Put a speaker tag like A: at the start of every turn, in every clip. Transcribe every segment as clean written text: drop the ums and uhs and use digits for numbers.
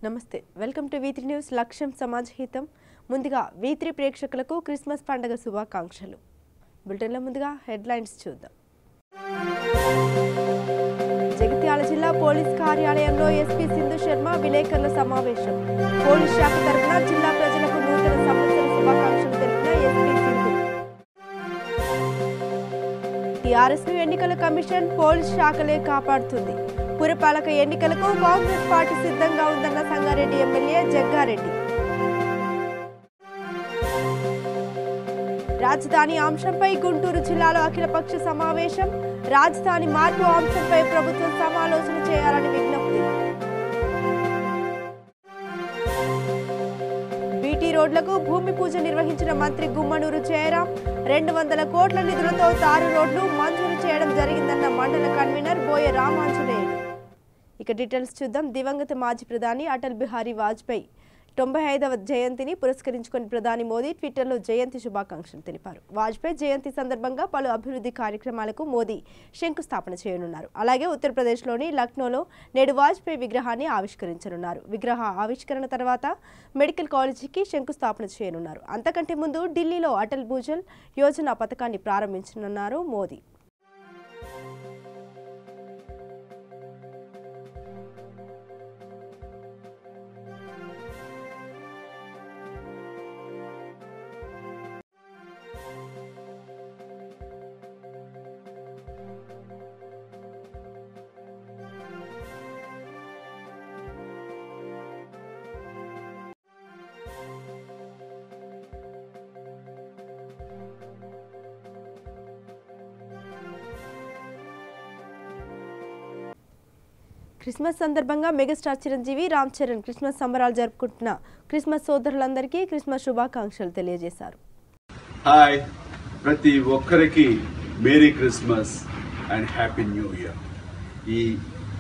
A: నమస్తే welcome to V3 news లక్ష్యం సమాజ్ హితం ముందుగా V3 ప్రేక్షకులకు క్రిస్మస్ పండుగ శుభాకాంక్షలు బులెటిన్లో ముందుగా హెడ్లైన్స్ చూద్దాం జగిత్యాల జిల్లా పోలీస్ కార్యాలయంలో ఎస్పీ సింధు శర్మ విలేకరుల సమావేశం పోలీస్ శాఖ తరపున జిల్లా ప్రజలకు నూతన సంవత్సర శుభాకాంక్షలు తెలిపిన ఎస్పీ సింధు టీఆర్ఎస్ ను ఎన్నికల కమిషన్ పోలీస్ శాఖలే కాపాడుతుంది పురపాలక ఎన్నికలకు కాంగ్రెస్ పార్టీ సిద్ధంగా ఉందన్న సంగారెడ్డి ఎమ్మెల్యే జగ్గారెడ్డి రాజధాని అంశంపై గుంటూరు జిల్లాలో అఖిలపక్ష సమావేశం రాజధాని మార్పు అంశంపై ప్రభుత్వం సమాలోచన చేయాలని విజ్ఞప్తి బీటీ రోడ్లకు భూమి పూజ నిర్వహించిన మంత్రి గుమ్మనూరు జయరాం 200 కోట్ల నిధులతో తారు రోడ్లు మంజూరు చేయడం జరిగిందన్న మండల కన్వీనర్ బోయ రామాంజనేయులు ఇక డీటెయిల్స్ చూద్దాం దివంగత మాజీ ప్రధాని అటల్ బిహారీ వాజ్పేయి 95వ జయంతిని పురస్కరించుకొని ప్రధాని మోదీ ట్విట్టర్లో జయంతి శుభాకాంక్షలు తెలిపారు వాజ్పేయి జయంతి సందర్భంగా పలు అభివృద్ధి కార్యక్రమాలకు మోదీ శంకుస్థాపన చేయనున్నారు అలాగే ఉత్తరప్రదేశ్లోని లక్నోలో నేడు వాజ్పేయి విగ్రహాన్ని ఆవిష్కరించనున్నారు విగ్రహ ఆవిష్కరణ తర్వాత మెడికల్ కాలేజీకి శంకుస్థాపన చేయనున్నారు అంతకంటే ముందు ఢిల్లీలో అటల్ భూజల్ యోజన పథకాన్ని ప్రారంభించనున్నారు మోదీ క్రిస్మస్ సందర్భంగా మెగాస్టార్ చిరంజీవి రామ్ చరణ్ క్రిస్మస్ సంబరాలు జరుపుకుంటున్న క్రిస్మస్ సోదరులందరికీ క్రిస్మస్ శుభాకాంక్షలు తెలియజేశారు.
B: హాయ్ ప్రతి ఒక్కరికి merry Christmas and happy new year. ఈ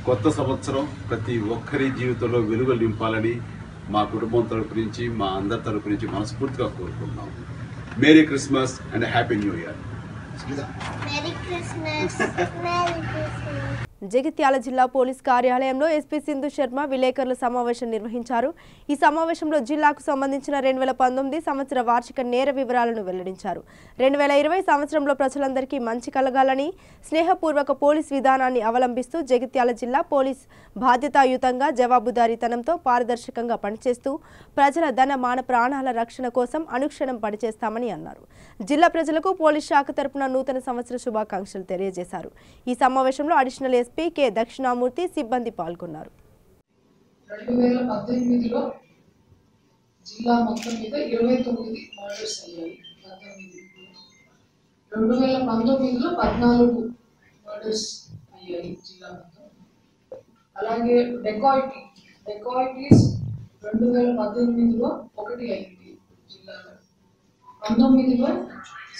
B: కొత్త సంవత్సరం ప్రతి ఒక్కరి జీవితంలో వెలుగులు నింపాలని మా కుటుంబం తరపు నుంచి మా అందరి తరపు నుంచి మనస్ఫూర్తిగా కోరుకుంటున్నాం. Merry Christmas and happy new year.
A: Jagtial జిల్లా పోలీస్ కార్యాలయంలో ఎస్పీ సింధు శర్మ విలేకరుల సమావేశం నిర్వహించారు. ఈ సమావేశంలో జిల్లాకు సంబంధించిన 2019 సంవత్సర వార్షిక నేర వివరాలను వెల్లడించారు. 2020 సంవత్సరంలో ప్రజలందరికీ మంచి కలగాలని స్నేహపూర్వక పోలీస్ విధానాన్ని అవలంబిస్తూ జగిత్యాల జిల్లా పోలీస్ బాధ్యతాయుతంగా జవాబుదారీతనంతో పారదర్శకంగా పనిచేస్తూ ప్రజల ధన మాన ప్రాణాల రక్షణ కోసం అనుక్షణం పనిచేస్తామని అన్నారు. జిల్లా ప్రజలకు పోలీస్ శాఖ తరపున నూతన సంవత్సర శుభాకాంక్షలు తెలియజేశారు. ఈ సమావేశంలో అడిషనల్ ఎస్పీ కె దక్షిణామూర్తి సిబ్బంది పాల్గొన్నారు.
C: 2018లో జిల్లా మొత్తం మీద 29 మర్డర్స్ అయ్యాయి. 2019లో 14 మర్డర్స్ అయ్యాయి జిల్లా మొత్తం. అలాగే డెకాయిటీస్ 2018లో 1 అయింది జిల్లాలో. 19లో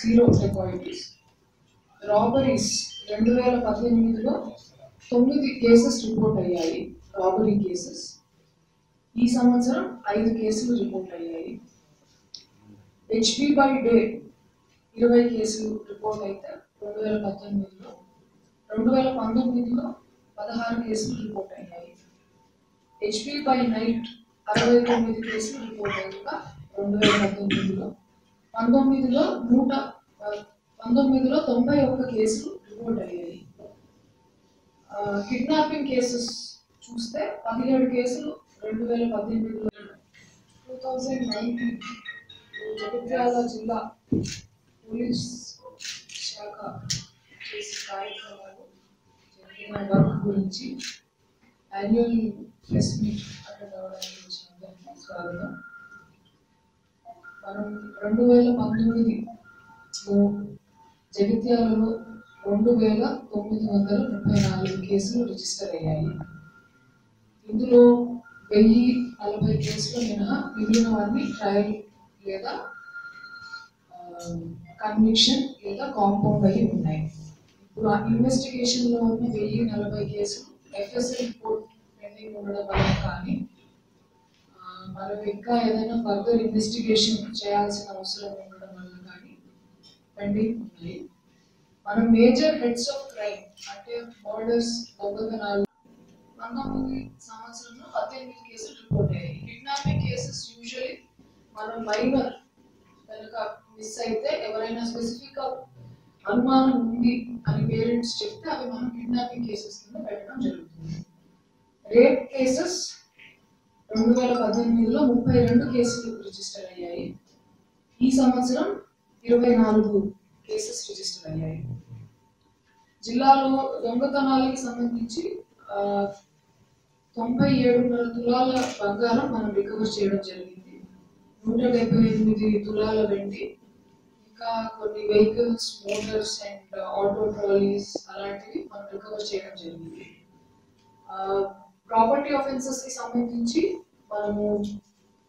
C: 0 డెకాయిటీస్. రాబరీస్ 2018లో 9 కేసెస్ రిపోర్ట్ అయ్యాయి. Robbery cases. ఈ సంవత్సరం 5 కేసులు రిపోర్ట్ అయ్యాయి. హెచ్పి బై డే 20 కేసులు రిపోర్ట్ అయితే 2018లో. 2019లో 16 కేసులు రిపోర్ట్ అయ్యాయి. హెచ్పి బై నైట్ 69 కేసులు రిపోర్ట్ అయ్యాక 2018లో. 19లో 91 కేసులు రిపోర్ట్ అయ్యాయి. కిడ్నాపింగ్ కేసెస్ చూస్తే 17 కేసులు 2018లో. 2019 జగిత్యాల జిల్లా పోలీస్ శాఖ చేసే కార్యక్రమాలు జరిగిన వర్క్ గురించి యాన్యువల్ ప్రెస్ మీట్ అటెండ్ అవ్వడానికి వచ్చిన అందరికీ స్వాగతం. మనం 2019లో జగిత్యాలలో 2934 కేసులు రిజిస్టర్ అయ్యాయి. ఇందులో 1040 కేసులు మినహా మిగిలినవన్నీ ట్రయల్ లేదా కన్విక్షన్ లేదా కాంపౌండ్ అయ్యి ఉన్నాయి. ఇప్పుడు ఆ ఇన్వెస్టిగేషన్లో ఉన్న 1040 కేసులు ఎఫ్ఎస్ఎల్ రిపోర్ట్ పెండింగ్ ఉండడం వల్ల కానీ మనం ఇంకా ఏదైనా ఫర్దర్ ఇన్వెస్టిగేషన్ చేయాల్సిన అవసరం ఉండడం వల్ల కానీ పెండింగ్ ఉన్నాయి. మనం మేజర్ హెడ్స్ ఆఫ్ క్రైమ్ అంటే మర్డర్స్, దొంగతనాలు 19 సంవత్సరంలో 18 కేసులు రిపోర్ట్ అయ్యాయి. కిడ్నాపింగ్ కేసెస్ యూజువల్లీ మనం మైనర్ కనుక మిస్ అయితే ఎవరైనా స్పెసిఫిక్ అనుమానం ఉంది అని పేరెంట్స్ చెప్తే అవి మనం కిడ్నాపింగ్ కేసెస్ కింద పెట్టడం జరుగుతుంది. రేప్ కేసెస్ 2018లో 32 కేసులు రిజిస్టర్ అయ్యాయి. ఈ సంవత్సరం 24 కేసెస్ రిజిస్టర్ అయ్యాయి. జిల్లాలో దొంగతనాలకి సంబంధించి 97.5 తులాల బంగారం మనం రికవర్ చేయడం జరిగింది. 178 తులాల వెండి, ఇంకా కొన్ని vehicles, Motors and auto trolleys అలాంటివి మనం రికవర్ చేయడం జరిగింది. ప్రాపర్టీ ఆఫెన్సెస్ కి సంబంధించి మనము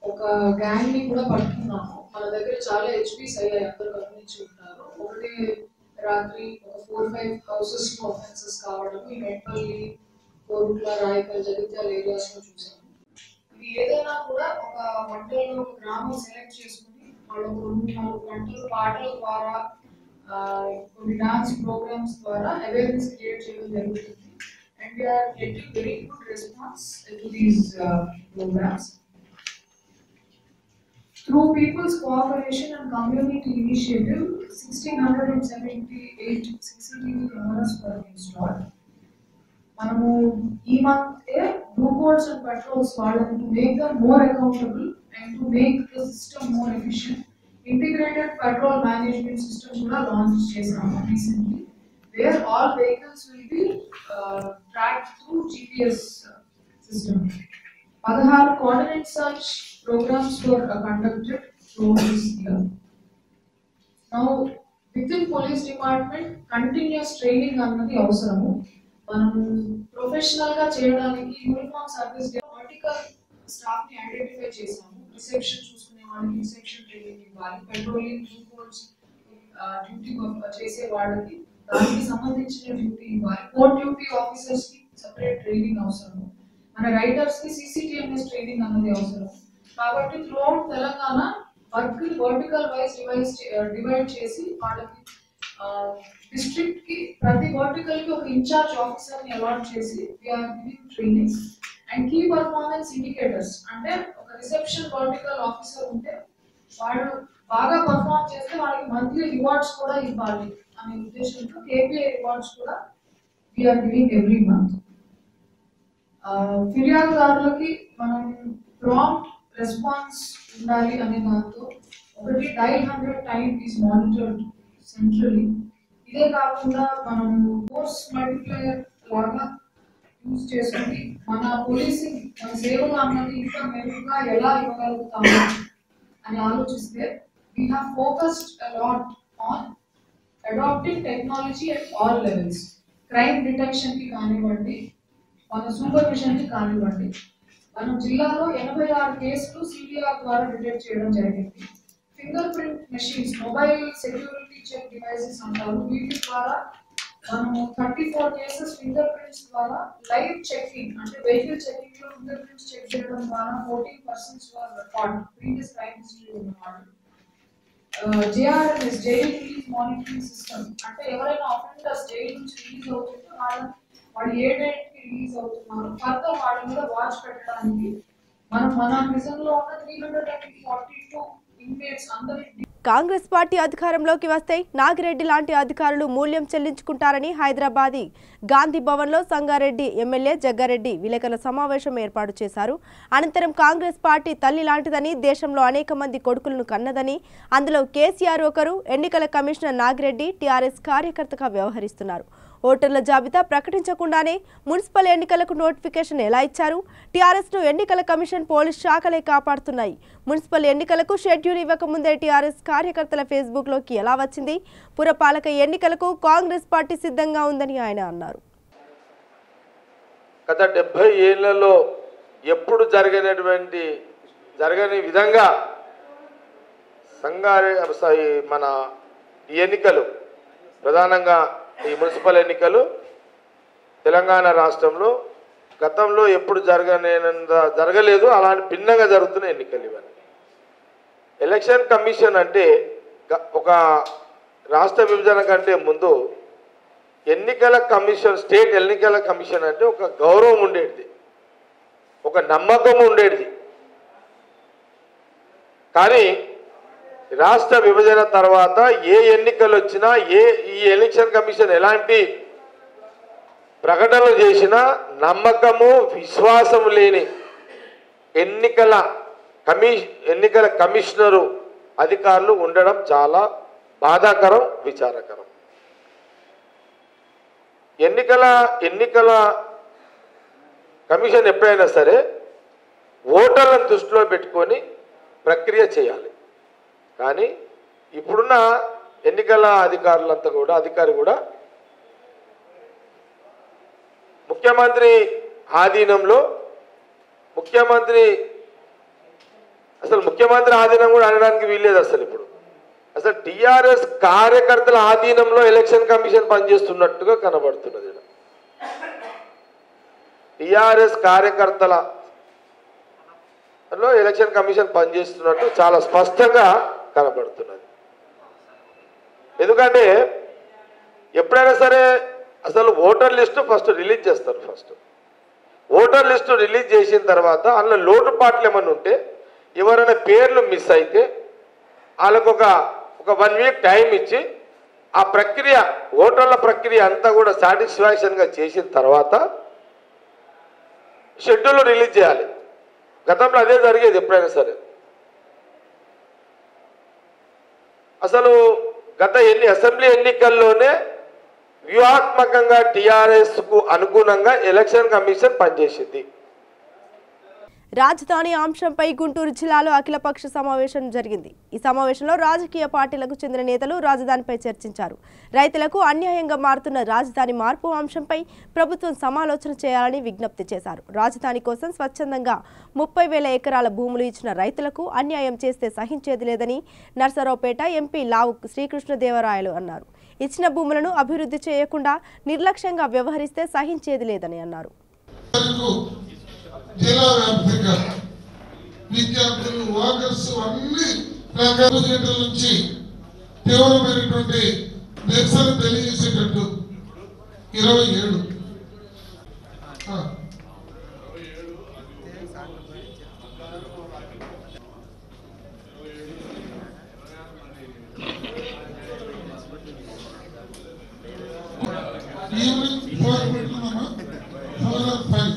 C: ఒక గ్యాంగ్ ని కూడా పట్టుకున్నాము. మన దగ్గర చాలా హెచ్పీస్ అయ్యాయి, అందరూ గమనించి ఉంటారు. ఒకటే రాత్రి ఒక 4-5 హౌసెస్ లో ఆఫెన్సెస్ కావడం ఈ మెట్పల్లి, కోరుట్ల, రాయకల్, జగిత్యాల ఏరియాస్ లో చూసాము. ఇది ఏదైనా కూడా ఒక వంటల్లో ఒక గ్రామం సెలెక్ట్ చేసుకుని వాళ్ళు 2-4 గంటలు పాటల ద్వారా కొన్ని డాన్స్ ప్రోగ్రామ్స్ ద్వారా అవేర్నెస్ క్రియేట్ చేయడం జరుగుతుంది. And we are getting very good response to these programs. Through people's cooperation and community initiative, 1678 CCTV cameras were installed. Manamu ee month blue coats and patrols vaadam to make them more accountable and to make the system more efficient. Integrated patrol management system kuda launch chesamu recently, where all vehicles will be tracked through GPS system. 16 coordinate search programs were conducted through this year. Now, within police department, continuous training annadi avasaramu. Manam professional ga cheyadaniki uniform service vertical staff ni identify chesamu. Reception చూసుకునే వాళ్ళకి reception training ఇవ్వాలి, patrolling blue coats duty చేసే వాళ్ళకి దానికి సంబంధించిన duty ఇవ్వాలి, court duty officers కి separate training అవసరం, మన రైడర్స్ కి CCTMS ట్రైనింగ్ అన్నది అవసరం. కాబట్టి throughout Telangana work vertical wise divide చేసి వాళ్ళకి డిస్ట్రిక్ట్ కి ప్రతి వర్టికల్ కి ఒక ఇన్ఛార్జ్ ఆఫీసర్ ని అలాట్ చేసి we're giving trainings and key performance indicators. అంటే ఒక రిసెప్షన్ వర్టికల్ ఆఫీసర్ ఉంటే వాళ్ళు బాగా పర్ఫార్మ్ చేస్తే వాళ్ళకి మంత్లీ రివార్డ్స్ కూడా ఇవ్వాలి అనే ఉద్దేశంతో KPI రివార్డ్స్ కూడా వీఆర్ గివింగ్ ఎవ్రీ మంత్. ఫిర్యాదుదారులకి మనం ప్రాంప్ట్ రెస్పాన్స్ ఉండాలి అనే దాంతో ఒకటి dial 100 time is monitored centrally. ఇదే కాకుండా మనం ఫోర్స్ మల్టిప్లయర్ లాగా యూజ్ చేసుకుని మన పోలీసింగ్ మన సేవలు అన్నది ఇంకా మెరుగుగా ఎలా ఇవ్వగలుగుతాము అని ఆలోచిస్తే we have focused a lot on adopting technology at all levels. Crime detection ki కానివ్వండి, మన సూపర్విజన్ కి కానివ్వండి. మనం జిల్లాలో 86 కేసులు CDR ద్వారా డిటెక్ట్ చేయడం జరిగింది. Fingerprint machines, mobile security check devices అంటారు, వీటి ద్వారా మనము 34 కేసెస్ ఫింగర్ ప్రింట్స్ ద్వారా లైవ్ చెకింగ్ అంటే వెహికల్ చెకింగ్ లో ఫింగర్ ప్రింట్స్ చెక్ చేయడం ద్వారా 14 persons were caught, previous crime history ఉన్నవాళ్ళు. JRMS jail release monitoring system అంటే ఎవరైనా అఫెండర్స్ జైలు నుంచి రిలీజ్ అవుతుంటే వాళ్ళు ఏ డేట్ కి రిలీజ్ అవుతున్నారు ఫర్దర్ వాళ్ళ మీద వాచ్ పెట్టడానికి మన ప్రిజన్ లో ఉన్న 342 ఇన్మేట్స్ అందరి.
A: కాంగ్రెస్ పార్టీ అధికారంలోకి వస్తే నాగిరెడ్డి లాంటి అధికారులు మూల్యం చెల్లించుకుంటారని హైదరాబాద్ గాంధీ భవన్లో సంగారెడ్డి ఎమ్మెల్యే జగ్గారెడ్డి విలేకరుల సమావేశం ఏర్పాటు చేశారు. అనంతరం కాంగ్రెస్ పార్టీ తల్లి లాంటిదని, దేశంలో అనేక మంది కొడుకులను కన్నదని, అందులో కేసీఆర్ ఒకరు, ఎన్నికల కమిషనర్ నాగిరెడ్డి టీఆర్ఎస్ కార్యకర్తగా వ్యవహరిస్తున్నారు. ఓటర్ల జాబితా ప్రకటించకుండానే మున్సిపల్ ఎన్నికలకు నోటిఫికేషన్ ఎలా ఇచ్చారు? టీఆర్ఎస్ను ఎన్నికల కమిషన్, పోలీస్ శాఖలే కాపాడుతున్నాయి. మున్సిపల్ ఎన్నికలకు షెడ్యూల్ ఇవ్వకముందే టీఆర్ఎస్ కార్యకర్తల ఫేస్బుక్లోకి ఎలా వచ్చింది? పురపాలక ఎన్నికలకు కాంగ్రెస్ పార్టీ సిద్ధంగా ఉందని ఆయన అన్నారు.
D: గత 70 ఏళ్లలో ఎప్పుడు జరగని విధంగా మన ఎన్నికలు, ప్రధానంగా ఈ మున్సిపల్ ఎన్నికలు తెలంగాణ రాష్ట్రంలో గతంలో ఎప్పుడు జరగలేదు. అలాంటి భిన్నంగా జరుగుతున్న ఎన్నికలు ఇవన్నీ. ఎలక్షన్ కమిషన్ అంటే ఒక రాష్ట్ర విభజన కంటే ముందు ఎన్నికల కమిషన్, స్టేట్ ఎన్నికల కమిషన్ అంటే ఒక గౌరవం ఉండేది, ఒక నమ్మకం ఉండేది. కానీ రాష్ట్ర విభజన తర్వాత ఏ ఎన్నికలు వచ్చినా, ఈ ఎలక్షన్ కమిషన్ ఎలాంటి ప్రకటనలు చేసినా నమ్మకము విశ్వాసం లేని ఎన్నికల కమిషనరు అధికారులు ఉండడం చాలా బాధాకరం, విచారకరం. ఎన్నికల కమిషన్ ఎప్పుడైనా సరే ఓటర్లను దృష్టిలో పెట్టుకొని ప్రక్రియ చేయాలి. కానీ ఇప్పుడున్న ఎన్నికల అధికారి కూడా ముఖ్యమంత్రి ఆధీనంలో, ముఖ్యమంత్రి ఆధీనం కూడా అనడానికి వీల్లేదు. అసలు టిఆర్ఎస్ కార్యకర్తల ఆధీనంలో ఎలక్షన్ కమిషన్ పనిచేస్తున్నట్టుగా కనబడుతున్నది. టిఆర్ఎస్ కార్యకర్తలలో ఎలక్షన్ కమిషన్ పనిచేస్తున్నట్టు చాలా స్పష్టంగా కనబడుతున్నది. ఎందుకంటే ఎప్పుడైనా సరే అసలు ఓటర్ లిస్టు ఫస్ట్ రిలీజ్ చేస్తారు. ఓటర్ లిస్టు రిలీజ్ చేసిన తర్వాత అందులో లోటుపాట్లు ఏమన్నా ఉంటే, ఎవరైనా పేర్లు మిస్ అయితే వాళ్ళకు ఒక 1 వీక్ టైం ఇచ్చి ఆ ప్రక్రియ, ఓటర్ల ప్రక్రియ అంతా కూడా సాటిస్ఫాక్షన్గా చేసిన తర్వాత షెడ్యూల్ రిలీజ్ చేయాలి. గతంలో అదే జరిగేది ఎప్పుడైనా సరే. అసలు గత అసెంబ్లీ ఎన్నికల్లోనే వ్యూహాత్మకంగా టీఆర్ఎస్కు అనుగుణంగా ఎలక్షన్ కమిషన్ పనిచేసింది.
A: రాజధాని అంశంపై గుంటూరు జిల్లాలో అఖిలపక్ష సమావేశం జరిగింది. ఈ సమావేశంలో రాజకీయ పార్టీలకు చెందిన నేతలు రాజధానిపై చర్చించారు. రైతులకు అన్యాయంగా మారుతున్న రాజధాని మార్పు అంశంపై ప్రభుత్వం సమాలోచన చేయాలని విజ్ఞప్తి చేశారు. రాజధాని కోసం స్వచ్ఛందంగా 30,000 ఎకరాల భూములు ఇచ్చిన రైతులకు అన్యాయం చేస్తే సహించేది లేదని నర్సరావుపేట ఎంపీ లావు శ్రీకృష్ణదేవరాయలు అన్నారు. ఇచ్చిన భూములను అభివృద్ధి చేయకుండా నిర్లక్ష్యంగా వ్యవహరిస్తే సహించేది లేదని అన్నారు.
E: జిల్లా వ్యాప్తంగా విద్యార్థులు, వాకర్స్ అన్ని రకాల నుంచి తీవ్రమైనటువంటి నిరసన తెలియజేసేటట్టు 27 ఈవినింగ్ 4 పెట్టుకున్నామా, 4 or 5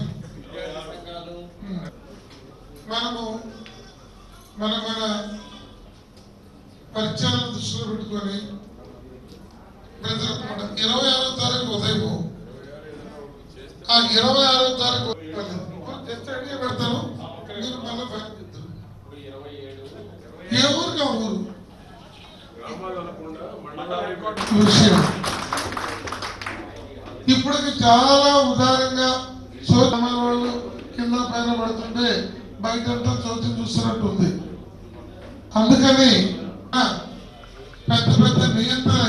E: మన పరిచయాలను దృష్టిలో పెట్టుకొని 26వ తారీఖు ఉదయం, ఆ 26వ తారీఖు పెడతాను. మీరు మళ్ళీ ఏ ఊరికి ఆ ఊరు విషయం ఇప్పటికి చాలా ఉదారంగా వాళ్ళు కింద పైన పడుతుంటే బయటంతా చోటు చూస్తున్నట్టుంది. అందుకని పెద్ద పెద్ద నియంత్రణ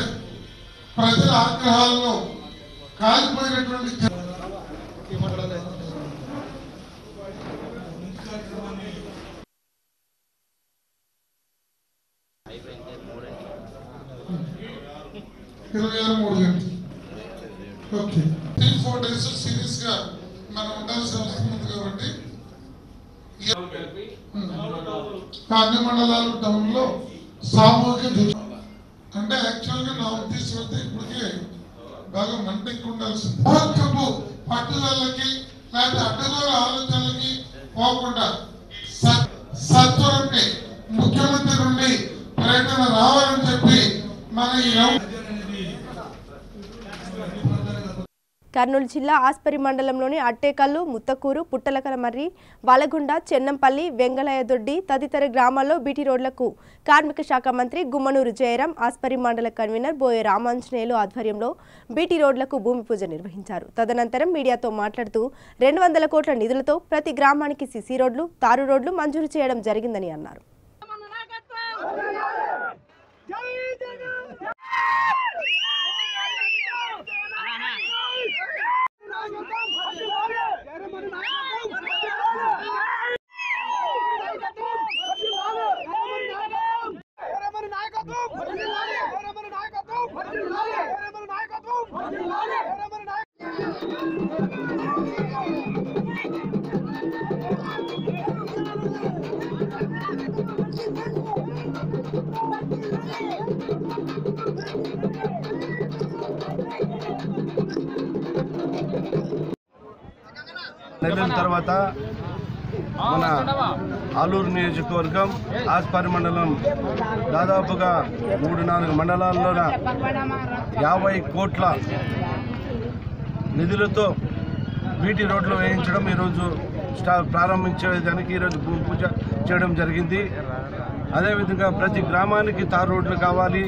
E: ప్రజల ఆగ్రహాల్లో కాలిపోయినటువంటి ఓకే 3-4 days సీరియస్ గా మనం ఉండాల్సిన అవసరం ఉంది. కాబట్టి అన్ని మండలాలు టౌన్ లో సామూహిక అంటే యాక్చువల్ గా నా ఉద్దేశం అయితే ఇప్పటికే బాగా మంటెక్కి ఉండాల్సింది. పట్టుదలకి లేకపోతే అడ్డగోర ఆలోచనలకి పోకుండా సత్వరంగా ముఖ్యమంత్రి నుండి ప్రకటన రావాలని చెప్పి మన ఈ
A: కర్నూలు జిల్లా ఆస్పరి మండలంలోని అట్టేకల్లు, ముత్తకూరు, పుట్టలకలమర్రి, వలగుండ, చెన్నంపల్లి, వెంగళయ్యదొడ్డి తదితర గ్రామాల్లో బీటీ రోడ్లకు కార్మిక శాఖ మంత్రి గుమ్మనూరు జయరాం, ఆస్పరి మండల కన్వీనర్ బోయ రామాంజనేయులు ఆధ్వర్యంలో బీటీ రోడ్లకు భూమి పూజ నిర్వహించారు. తదనంతరం మీడియాతో మాట్లాడుతూ 200 కోట్ల నిధులతో ప్రతి గ్రామానికి సిసి రోడ్లు, తారు రోడ్లు మంజూరు చేయడం జరిగిందని అన్నారు.
F: నాయకత్వం నెలల తర్వాత మన ఆలూరు నియోజకవర్గం ఆస్పారి మండలం దాదాపుగా 3-4 మండలాల్లోన 50 కోట్ల నిధులతో బీటీ రోడ్లు వేయించడం ఈరోజు ప్రారంభించేదానికి ఈరోజు భూమి పూజ చేయడం జరిగింది. అదేవిధంగా ప్రతి గ్రామానికి తార్ రోడ్లు కావాలి,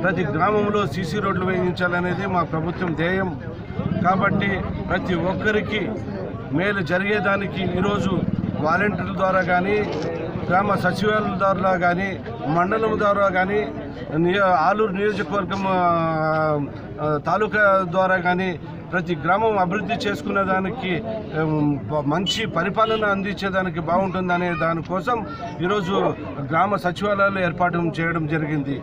F: ప్రతి గ్రామంలో సీసీ రోడ్లు వేయించాలనేది మా ప్రభుత్వం ధ్యేయం. కాబట్టి ప్రతి ఒక్కరికి మేలు జరిగేదానికి ఈరోజు వాలంటీర్ల ద్వారా కానీ, గ్రామ సచివాలయాల ద్వారా కానీ, మండలం ద్వారా కానీ, ఆలూరు నియోజకవర్గం తాలూకా ద్వారా కానీ ప్రతి గ్రామం అభివృద్ధి చేసుకునే దానికి మంచి పరిపాలన అందించేదానికి బాగుంటుందనే దానికోసం ఈరోజు గ్రామ సచివాలయాలు ఏర్పాటు చేయడం జరిగింది.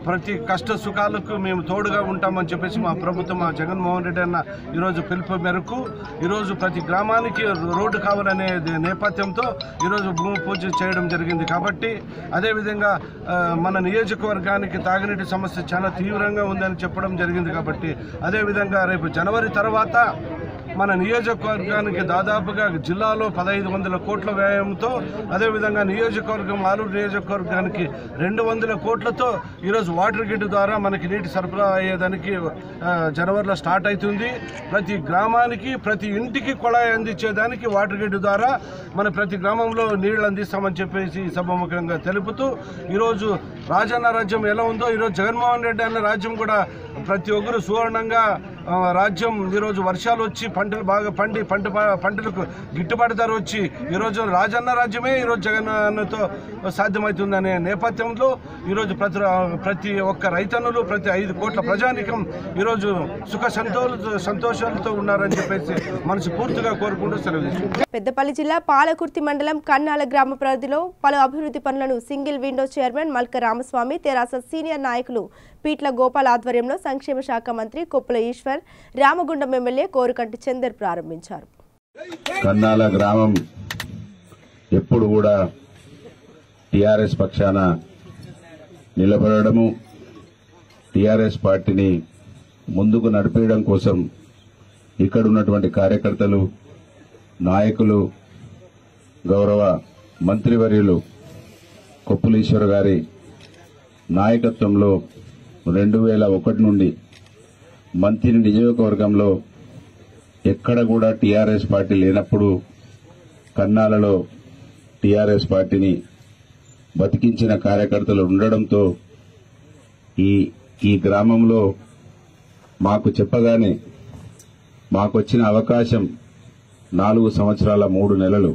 F: ప్రతి కష్ట సుఖాలకు మేము తోడుగా ఉంటామని చెప్పేసి మా ప్రభుత్వం, మా జగన్మోహన్ రెడ్డి అన్న ఈరోజు పిలుపు మేరకు ఈరోజు ప్రతి గ్రామానికి రోడ్డు కావాలనే నేపథ్యంతో ఈరోజు భూమి పూజ చేయడం జరిగింది. కాబట్టి అదేవిధంగా మన నియోజకవర్గానికి తాగునీటి సమస్య చాలా తీవ్రంగా ఉందని చెప్పడం జరిగింది. కాబట్టి అదేవిధంగా రేపు జనవరి తర్వాత మన నియోజకవర్గానికి దాదాపుగా జిల్లాలో 1500 కోట్ల వ్యయంతో, అదేవిధంగా నియోజకవర్గం ఆలూరు నియోజకవర్గానికి 200 కోట్లతో ఈరోజు వాటర్ గ్రిడ్ ద్వారా మనకి నీటి సరఫరా అయ్యేదానికి జనవరిలో స్టార్ట్ అవుతుంది. ప్రతి గ్రామానికి, ప్రతి ఇంటికి కుళాయి అందించేదానికి వాటర్ గ్రిడ్ ద్వారా మన ప్రతి గ్రామంలో నీళ్లు అందిస్తామని చెప్పేసి సభాముఖంగా తెలుపుతూ, ఈరోజు రాజన్న రాజ్యం ఎలా ఉందో ఈరోజు జగన్మోహన్ రెడ్డి అన్న రాజ్యం కూడా ప్రతి ఒక్కరు సువర్ణంగా రాజ్యం. ఈరోజు వర్షాలు వచ్చి పంటలు బాగా పండి పంటలకు గిట్టుబాటు ధర వచ్చి ఈరోజు రాజన్న రాజ్యమే ఈరోజు జగన్ అన్నతో సాధ్యమవుతుందనే నేపథ్యంలో ఈరోజు ప్రతి ఒక్క రైతన్నులు, ప్రతి 5 కోట్ల ప్రజానికం ఈరోజు సుఖ సంతోషాలతో ఉన్నారని చెప్పేసి మనసు పూర్తిగా కోరుకుంటూ సెలవు తీసుకుంటాం.
A: పెద్దపల్లి జిల్లా పాలకుర్తి మండలం కన్నాల గ్రామ పరిధిలో పలు అభివృద్ధి పనులను single window chairman Malka Ramaswamy, తెరాస సీనియర్ నాయకులు పీట్ల గోపాల్ ఆధ్వర్యంలో సంక్షేమ శాఖ మంత్రి కొప్పుల ఈశ్వర్, రామగుండం ఎమ్మెల్యే కోరుకంటి చందర్ ప్రారంభించారు.
G: కన్నాల గ్రామం ఎప్పుడు కూడా టీఆర్ఎస్ పక్షాన నిలబడము, టీఆర్ఎస్ పార్టీని ముందుకు నడిపేయడం కోసం ఇక్కడ ఉన్నటువంటి కార్యకర్తలు, నాయకులు, గౌరవ మంత్రివర్యులు కొప్పుల ఈశ్వర్ గారి నాయకత్వంలో 2001 నుండి మంత్రి నియోజకవర్గంలో ఎక్కడ కూడా టీఆర్ఎస్ పార్టీ లేనప్పుడు కన్నాలలో టీఆర్ఎస్ పార్టీని బతికించిన కార్యకర్తలు ఉండడంతో ఈ గ్రామంలో మాకు చెప్పగానే మాకొచ్చిన అవకాశం 4 సంవత్సరాల 3 నెలలు.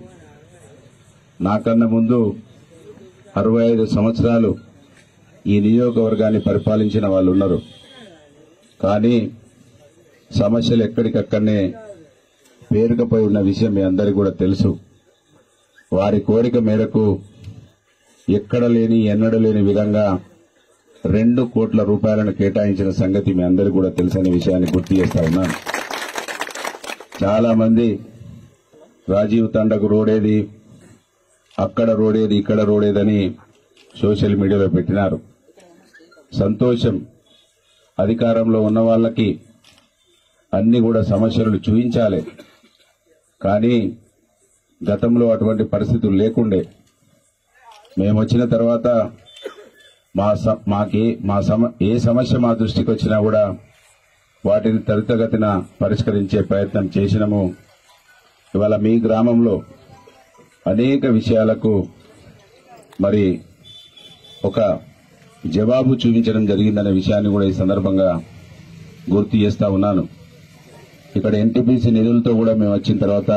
G: నాకన్నా ముందు 65 సంవత్సరాలు ఈ నియోజకవర్గాన్ని పరిపాలించిన వాళ్ళు ఉన్నారు. కానీ సమస్యలు ఎక్కడికక్కడనే పేరుకపోయి ఉన్న విషయం మీ అందరికీ కూడా తెలుసు. వారి కోరిక మేరకు ఎక్కడ లేని ఎన్నడూ లేని విధంగా 2 కోట్ల రూపాయలను కేటాయించిన సంగతి మీ అందరికీ కూడా తెలుసనే విషయాన్ని గుర్తు చేస్తా ఉన్నాను. చాలా మంది రాజీవ్ తండకు రోడేది, అక్కడ రోడేది, ఇక్కడ రోడేదని సోషల్ మీడియాలో పెట్టినారు. సంతోషం, అధికారంలో ఉన్న వాళ్ళకి అన్ని కూడా సమస్యలు చూపించాలి. కానీ గతంలో అటువంటి పరిస్థితులు లేకుండే. మేము వచ్చిన తర్వాత ఏ సమస్య మా దృష్టికి వచ్చినా కూడా వాటిని త్వరితగతిన పరిష్కరించే ప్రయత్నం చేసినాము. ఇవాళ మీ గ్రామంలో అనేక విషయాలకు మరి ఒక జవాబు చూపించడం జరిగిందనే విషయాన్ని కూడా ఈ సందర్భంగా గుర్తు చేస్తా ఉన్నాను. ఇక్కడ ఎన్టీపీసీ నిధులతో కూడా మేము వచ్చిన తర్వాత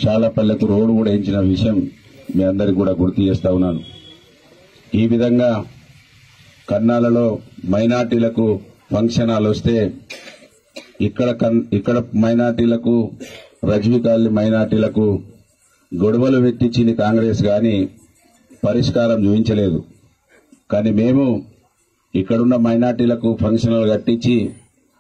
G: శాలపల్లెకు రోడ్డు కూడా వేయించిన విషయం మీ అందరికి కూడా గుర్తు చేస్తా ఉన్నాను. ఈ విధంగా కన్నాలలో మైనార్టీలకు ఫంక్షన్ హాల్ వస్తే ఇక్కడ మైనార్టీలకు, రజవికాలి మైనార్టీలకు గొడవలు పెట్టించింది కాంగ్రెస్ గాని పరిష్కారం చూపించలేదు. కానీ మేము ఇక్కడున్న మైనార్టీలకు ఫంక్షన్ హాల్ కట్టించి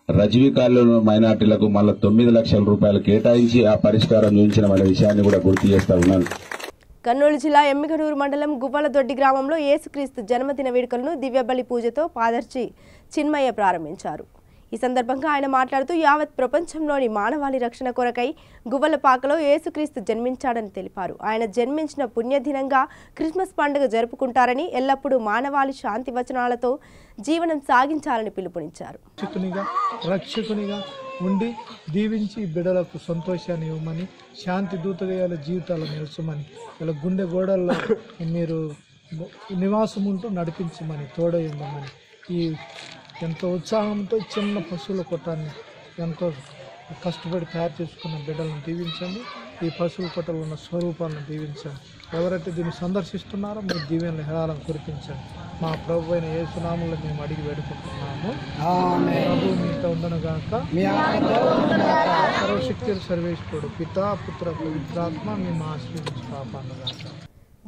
G: రజవికాల్లో ఉన్న మైనార్టీలకు మళ్ళీ 9 లక్షల రూపాయలు కేటాయించి ఆ పరిష్కారం చూపించిన అనే విషయాన్ని కూడా గుర్తు చేస్తా ఉన్నాను.
A: కర్నూలు జిల్లా ఎమ్మిగనూరు మండలం గువ్వలదొడ్డి గ్రామంలో యేసుక్రీస్తు జన్మదిన వేడుకలను దివ్యబలి పూజతో పాదర్చి చిన్మయ్య ప్రారంభించారు. ఈ సందర్భంగా ఆయన మాట్లాడుతూ యావత్ ప్రపంచంలోని మానవాళి రక్షణ కొరకై గువ్వలపాకలో యేసుక్రీస్తు జన్మించాడని తెలిపారు. ఆయన జన్మించిన పుణ్యదినంగా క్రిస్మస్ పండుగ జరుపుకుంటారని, ఎల్లప్పుడూ మానవాళి శాంతి వచనాలతో జీవనం సాగించాలని పిలుపునిచ్చారు.
H: రక్షకునిగా ఉండి దీవించి బిడ్డలకు సంతోషాన్ని ఇవ్వమని, శాంతి దూతగా వాళ్ళ జీవితాలు నిలుచమని, ఇలా గుండె గోడల్లో మీరు నివాసం ఉంటూ నడిపించమని, తోడయ్యమని, ఈ ఎంతో ఉత్సాహంతో చిన్న పశువుల కొట్టాన్ని ఎంతో కష్టపడి తయారు చేసుకున్న బిడ్డలను దీవించండి. ఈ పశువుల కొట్టలో ఉన్న స్వరూపాలను దీవించండి. ఎవరైతే దీన్ని సందర్శిస్తున్నారో మీ దీవెనలు హేళాలను కురిపించండి. మా ప్రభు అయిన యేసునామములో మేము అడిగి వేడుకుంటున్నాము. ప్రభు మీతో ఉండను గాక. సర్వశక్తి సర్వేశ్వరుడు పితా పుత్ర పవిత్రాత్మ మేము ఆశీర్వదించి కాపాడును గాక.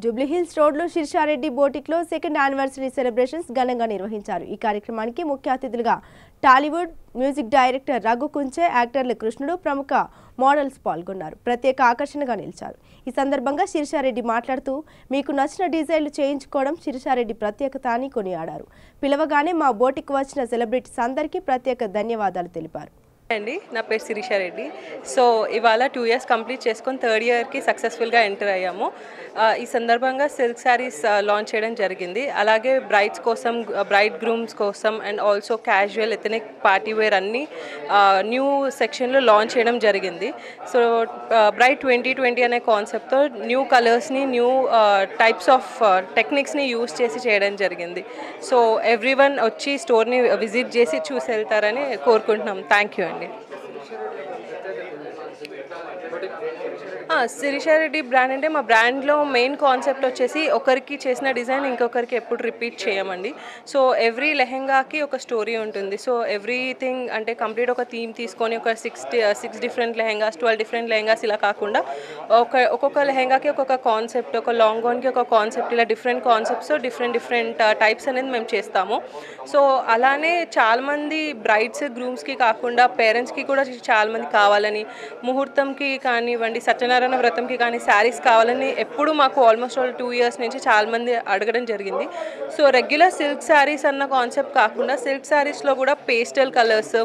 A: జూబ్లీహిల్స్ రోడ్లో శిర్షారెడ్డి బోటిక్లో సెకండ్ యానివర్సరీ సెలబ్రేషన్స్ ఘనంగా నిర్వహించారు. ఈ కార్యక్రమానికి ముఖ్య అతిథులుగా టాలీవుడ్ మ్యూజిక్ డైరెక్టర్ రఘు కుంచే, యాక్టర్లు కృష్ణుడు, ప్రముఖ మోడల్స్ పాల్గొన్నారు. ప్రత్యేక ఆకర్షణగా నిలిచారు. ఈ సందర్భంగా శిర్షారెడ్డి మాట్లాడుతూ మీకు నచ్చిన డిజైన్లు చేయించుకోవడం శిర్షారెడ్డి ప్రత్యేకత అని కొనియాడారు. పిలవగానే మా బోటిక్ వచ్చిన సెలబ్రిటీస్ అందరికీ ప్రత్యేక ధన్యవాదాలు తెలిపారు.
I: అండి, నా పేరు శిరీషారెడ్డి. సో ఇవాళ 2 years కంప్లీట్ చేసుకొని 3rd yearకి సక్సెస్ఫుల్గా ఎంటర్ అయ్యాము. ఈ సందర్భంగా సిల్క్ శారీస్ లాంచ్ చేయడం జరిగింది. అలాగే బ్రైడ్స్ కోసం, బ్రైడ్ గ్రూమ్స్ కోసం and also casual, ethnic, party wear అన్ని న్యూ సెక్షన్లో లాంచ్ చేయడం జరిగింది. సో బ్రైడ్ 2020 అనే కాన్సెప్ట్తో న్యూ కలర్స్ని, న్యూ టైప్స్ ఆఫ్ టెక్నిక్స్ని యూజ్ చేసి చేయడం జరిగింది. సో ఎవ్రీవన్ వచ్చి స్టోర్ని విజిట్ చేసి చూసి వెళ్తారని కోరుకుంటున్నాం. థ్యాంక్ యూ అండి. శిరీషారెడ్డి బ్రాండ్ అంటే మా బ్రాండ్లో మెయిన్ కాన్సెప్ట్ వచ్చేసి ఒకరికి చేసిన డిజైన్ ఇంకొకరికి ఎప్పుడు రిపీట్ చేయమండి. సో ఎవ్రీ లెహెంగాకి ఒక స్టోరీ ఉంటుంది. సో ఎవ్రీథింగ్ అంటే కంప్లీట్ ఒక థీమ్ తీసుకొని ఒక 6 డిఫరెంట్ లెహెంగాస్, 12 డిఫరెంట్ లెహెంగాస్ ఇలా కాకుండా ఒక్కొక్క లెహెంగాకి ఒక్కొక్క కాన్సెప్ట్, ఒక లాంగ్ గౌన్కి ఒక కాన్సెప్ట్, ఇలా డిఫరెంట్ కాన్సెప్ట్స్ డిఫరెంట్ టైప్స్ అనేది మేము చేస్తాము. సో అలానే చాలామంది బ్రైడ్స్, గ్రూమ్స్కి కాకుండా పేరెంట్స్కి కూడా చాలామంది కావాలని, ముహూర్తంకి కానివ్వండి, సత్యనారాయణ వ్రతంకి కానీ శారీస్ కావాలని ఎప్పుడు మాకు ఆల్మోస్ట్ 2 years నుంచి చాలామంది అడగడం జరిగింది. సో రెగ్యులర్ సిల్క్ శారీస్ అన్న కాన్సెప్ట్ కాకుండా సిల్క్ శారీస్లో కూడా పేస్టల్ కలర్స్,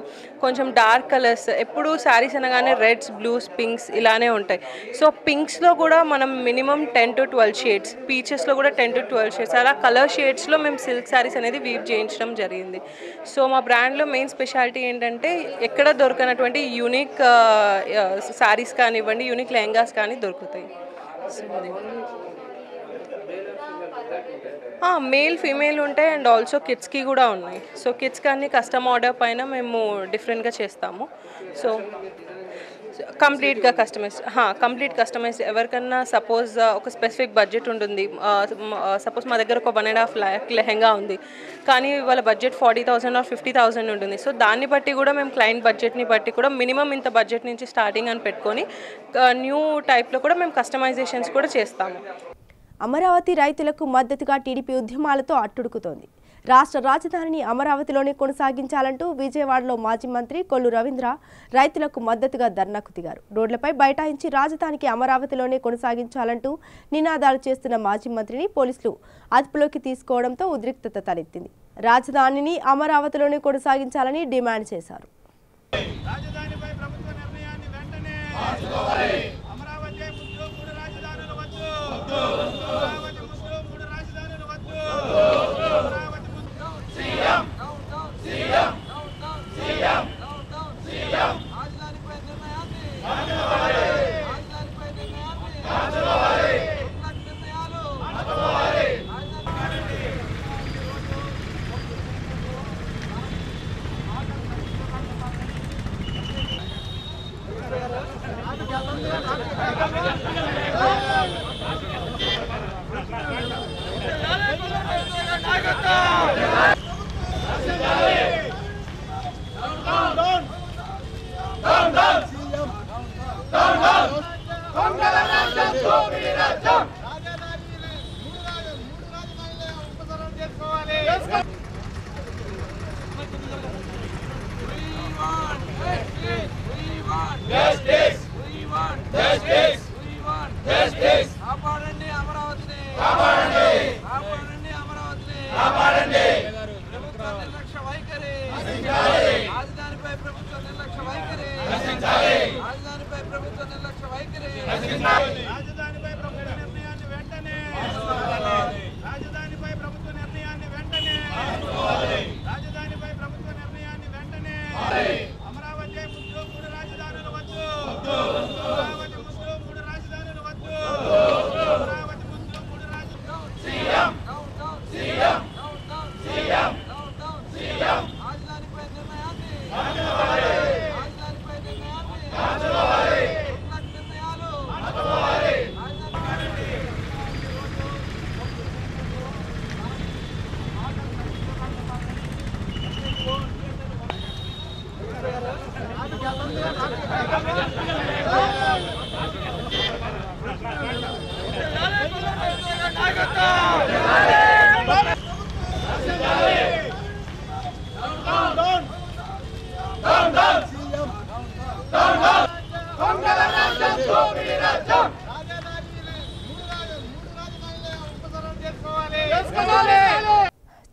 I: కొంచెం డార్క్ కలర్స్, ఎప్పుడు శారీస్ అనగానే రెడ్స్, బ్లూస్, పింక్స్ ఇలానే ఉంటాయి. సో పింక్స్లో కూడా మనం మినిమం 10 to 12 షేడ్స్, పీచెస్లో కూడా 10 to 12 షేడ్స్, అలా కలర్ షేడ్స్లో మేము సిల్క్ శారీస్ అనేది వీవ్ చేయించడం జరిగింది. సో మా బ్రాండ్లో మెయిన్ స్పెషాలిటీ ఏంటంటే ఎక్కడ దొరకనటువంటి యూనిక్ శారీస్ కానివ్వండి, యూనిక్ లెహంగాస్ కానీ దొరుకుతాయి. మేల్, ఫీమేల్ ఉంటాయి అండ్ ఆల్సో కిడ్స్కి కూడా ఉన్నాయి. సో కిడ్స్కి అన్ని కస్టమ్ ఆర్డర్ పైన మేము డిఫరెంట్గా చేస్తాము. సో కంప్లీట్గా కస్టమైజ్ ఎవరికన్నా సపోజ్ ఒక స్పెసిఫిక్ బడ్జెట్ ఉంటుంది. సపోజ్ మా దగ్గర ఒక 1.5 lakh లెహెంగా ఉంది, కానీ వాళ్ళ బడ్జెట్ 40,000 or 50,000 ఉంటుంది. సో దాన్ని బట్టి కూడా మేము క్లయింట్ బడ్జెట్ని బట్టి కూడా మినిమం ఇంత బడ్జెట్ నుంచి స్టార్టింగ్ అని పెట్టుకొని న్యూ టైప్లో కూడా మేము కస్టమైజేషన్స్ కూడా చేస్తాము.
A: అమరావతి రైతులకు మద్దతుగా టీడీపీ ఉద్యమాలతో అట్టుడుకుతోంది. రాష్ట్ర రాజధానిని అమరావతిలోనే కొనసాగించాలంటూ విజయవాడలో మాజీ మంత్రి కొల్లు రవీంద్ర రైతులకు మద్దతుగా ధర్నాకు దిగారు. రోడ్లపై బైఠాయించి రాజధానికి అమరావతిలోనే కొనసాగించాలంటూ నినాదాలు చేస్తున్న మాజీ మంత్రిని పోలీసులు అదుపులోకి తీసుకోవడంతో ఉద్రిక్తత తలెత్తింది. రాజధానిని అమరావతిలోనే కొనసాగించాలని డిమాండ్ చేశారు.
J: రాజధాని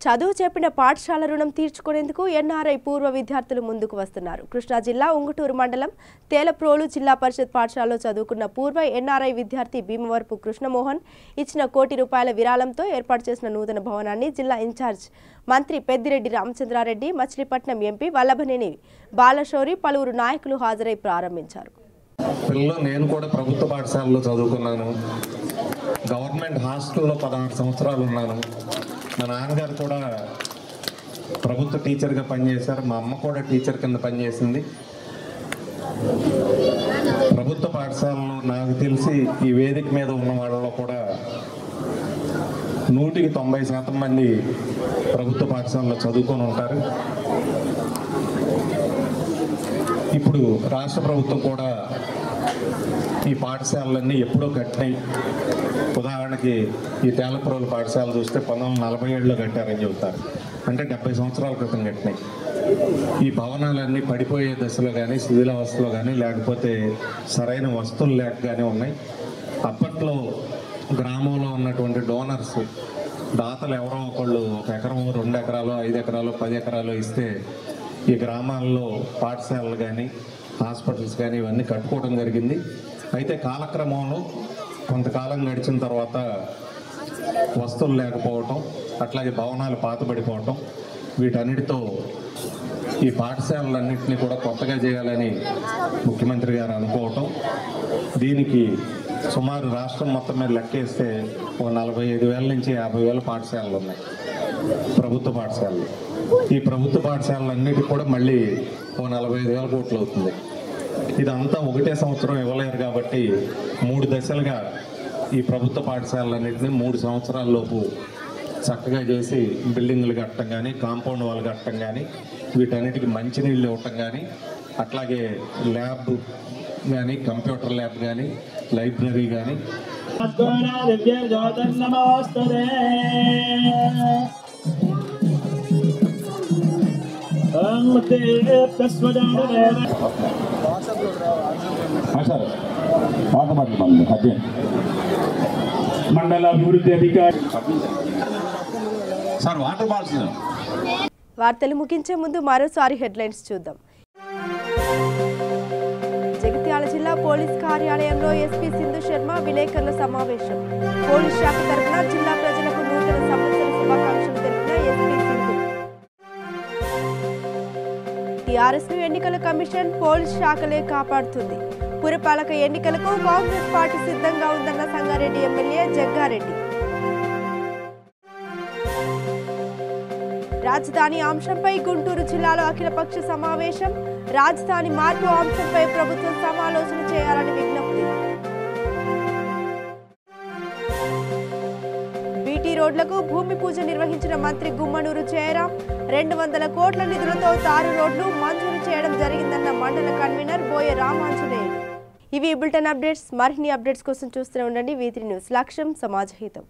A: చదువు చెప్పిన పాఠశాల రుణం తీర్చుకునేందుకు ఎన్ఆర్ఐ పూర్వ విద్యార్థులు ముందుకు వస్తున్నారు. కృష్ణా జిల్లా ఉంగుటూరు మండలం తేలప్రోలు జిల్లా పరిషత్ పాఠశాలలో చదువుకున్న పూర్వ ఎన్ఆర్ఐ విద్యార్థి భీమవరపు కృష్ణమోహన్ ఇచ్చిన ₹1 కోటి విరాళంతో ఏర్పాటు చేసిన నూతన భవనాన్ని జిల్లా ఇన్ఛార్జ్ మంత్రి పెద్దిరెడ్డి రామచంద్రారెడ్డి, మచిలీపట్నం ఎంపీ వల్లభనేని బాలశౌరి పలువురు నాయకులు హాజరై ప్రారంభించారు.
J: నేను కూడా ప్రభుత్వ పాఠశాలలో చదువుకున్నాను. గవర్నమెంట్ హాస్టల్లో 16 సంవత్సరాలు ఉన్నాను. మా నాన్నగారు కూడా ప్రభుత్వ టీచర్గా పనిచేశారు. మా అమ్మ కూడా టీచర్ కింద పనిచేసింది. ప్రభుత్వ పాఠశాలలో నాకు తెలిసి ఈ వేదిక మీద ఉన్న వాళ్ళలో కూడా 100% మంది ప్రభుత్వ పాఠశాలలో చదువుకొని ఉంటారు. ఇప్పుడు రాష్ట్ర ప్రభుత్వం కూడా ఈ పాఠశాలలన్నీ ఎప్పుడో కట్టినాయి. ఉదాహరణకి ఈ తేలప్రోలు పాఠశాల చూస్తే 1947లో కట్టారని చెబుతారు. అంటే 70 సంవత్సరాల క్రితం కట్టినాయి. ఈ భవనాలన్నీ పడిపోయే దశలో కానీ, శిథిలావస్థలో కానీ, లేకపోతే సరైన వస్తువులు లేక కానీ ఉన్నాయి. అప్పట్లో గ్రామంలో ఉన్నటువంటి డోనర్స్, దాతలు ఎవరో ఒకళ్ళు 1 ఎకరం, 2 ఎకరాలు, 5 ఎకరాలు, 10 ఎకరాలు ఇస్తే ఈ గ్రామాల్లో పాఠశాలలు కానీ, హాస్పిటల్స్ కానీ ఇవన్నీ కట్టుకోవడం జరిగింది. అయితే కాలక్రమంలో కొంతకాలం గడిచిన తర్వాత వస్తువులు లేకపోవటం, అట్లాగే భవనాలు పాతబడిపోవటం, వీటన్నిటితో ఈ పాఠశాలలన్నింటినీ కూడా కొత్తగా చేయాలని ముఖ్యమంత్రి గారు అనుకోవటం, దీనికి సుమారు రాష్ట్రం మొత్తం మీద లెక్కేస్తే 45,000 నుంచి 50,000 పాఠశాలలు ఉన్నాయి, ప్రభుత్వ పాఠశాలలు. ఈ ప్రభుత్వ పాఠశాలలన్నిటికీ కూడా మళ్ళీ 45,000 కోట్లు అవుతుంది. ఇదంతా ఒకటే సంవత్సరం ఇవ్వలేరు కాబట్టి 3 దశలుగా ఈ ప్రభుత్వ పాఠశాలలన్నింటినీ 3 సంవత్సరాల్లోపు చక్కగా చేసి బిల్డింగ్లు కట్టడం కానీ, కాంపౌండ్ వాళ్ళు కట్టడం కానీ, వీటన్నిటికీ మంచినీళ్ళు ఇవ్వటం కానీ, అట్లాగే ల్యాబ్ కానీ, కంప్యూటర్ ల్యాబ్ కానీ, లైబ్రరీ కానీ
K: మండల అభివృద్ధి అధికారి సార్ వాటర్ బాల్స్.
A: వార్తలు ముగించే ముందు మరోసారి హెడ్లైన్స్ చూద్దాం. జగిత్యాల జిల్లా పోలీస్ కార్యాలయంలో ఎస్పీ సింధు శర్మ విలేకరుల సమావేశం. పోలీస్ శాఖ తరఫున జిల్లా ప్రజలకు నూతన సంవత్సర శుభాకాంక్షలు తెలిపిన ఎస్పీ సింధు. టీఆర్ఎస్ ను ఎన్నికల కమిషన్ పోలీస్ శాఖలే కాపాడుతుంది. పురపాలక ఎన్నికలకు కాంగ్రెస్ పార్టీ సిద్ధంగా ఉందన్న సంగారెడ్డి ఎమ్మెల్యే జగ్గారెడ్డి. రాజధాని అంశంపై గుంటూరు జిల్లాలో అఖిలపక్ష సమావేశం. రాజధాని మార్పు అంశంపై ప్రభుత్వం సమాలోచన చేయాలని విజ్ఞప్తి. బీటీ రోడ్లకు భూమి పూజ నిర్వహించిన మంత్రి గుమ్మనూరు జయరాం. 200 కోట్ల నిధులతో తారు రోడ్లు మంజూరు చేయడం జరిగిందన్న మండల కన్వీనర్ బోయ రామాంజనేయులు. ఇవి బులెటిన్ అప్డేట్స్. మరిన్ని అప్డేట్స్ కోసం చూస్తూనే ఉండండి V3 న్యూస్. లక్ష్యం సమాజ హితం.